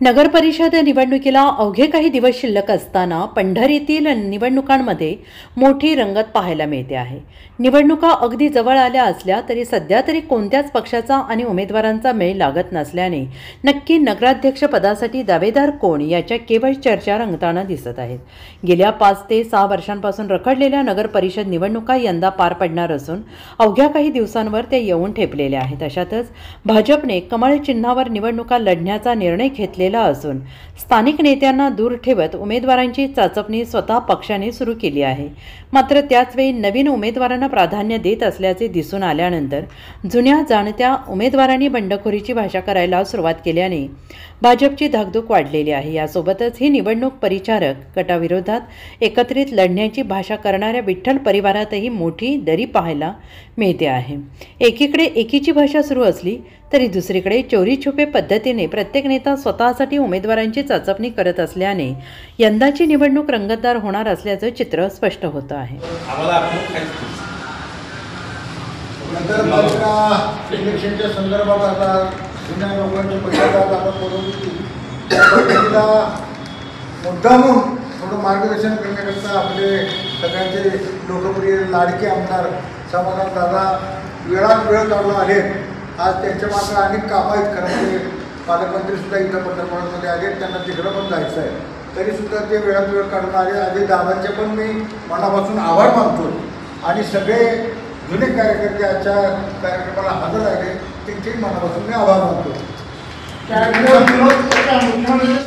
नगरपरिषद निवडणुकीला अवघे काही दिवस शिल्लक असताना पंढरीतील निवडणुकांमध्ये मोठी रंगत पाहायला मिळते आहे। निवडणुका अगदी जवळ आल्या असल्या तरी सध्या तरी कोणत्याच पक्षाचा आणि उमेदवारांचा मेळ लागत नसल्याने नक्की नगराध्यक्ष पदासाठी दावेदार कोण याच्या केवळ चर्चा रंगताना दिसत आहेत। गेल्या 5 ते 6 वर्षांपासून रखडलेल्या नगरपरिषद निवडणुका यंदा पार पडणार असून अवघ्या काही दिवसांवर ते येऊन ठेपलेल्या आहेत। अशातच भाजपने कमळ चिन्हावर निवडणुका लढण्याचा निर्णय घेतलेला असून स्थानिक नेत्यांना दूर ठेवत उमेदवारांची चाचपणी स्वतः पक्षाने सुरू केली आहे। मात्र त्याच वेळी नवीन उमेदवारांना प्राधान्य देत असल्याचे दिसून आल्यानंतर जुन्या जाणत्या उमेदवारांनी बंडखोरीची भाषा करायला सुरुवात केल्याने भाजपची धाकधूक वाढलेली आहे। यासोबतच ही निवडणूक परिचारक गटाविरोधात एकत्रित लढण्याची भाषा करणाऱ्या विठ्ठल परिवारातही मोठी दरी पाहायला मिळते आहे। एकीकडे एकीची भाषा सुरू असली तरी दुसरीकडे चोरी छुपे पद्धतीने प्रत्येक नेता स्वतःसाठी उमेदवारांची चाचपणी करत असल्याने यंदाची निवडणूक रंगतदार होणार असल्याचं चित्र स्पष्ट होतं आहे। इलेक्शनच्या संदर्भात आता जुन्या लोकांची पक्षात आपण बोलवली मुद्दामून थोडं मार्गदर्शन करण्याकरता आपले सगळ्यांचे लोकप्रिय लाडके आमदार समाधान दादा वेळात वेळ काढून आले। आज त्यांच्या मागे अनेक कामं आहेत, कारण ते पालकमंत्रीसुद्धा इथं पंढरपूरमध्ये आले, त्यांना तिकडं पण जायचं आहे, तरीसुद्धा ते वेळात वेळ काढून आले। आधी दादांचे पण मी मनापासून आभार मानतो आणि सगळे जुने कार्यकर्ते आजच्या कार्यक्रमाला हजर राहिले त्यांचेही मनापासून मी आभार मानतो।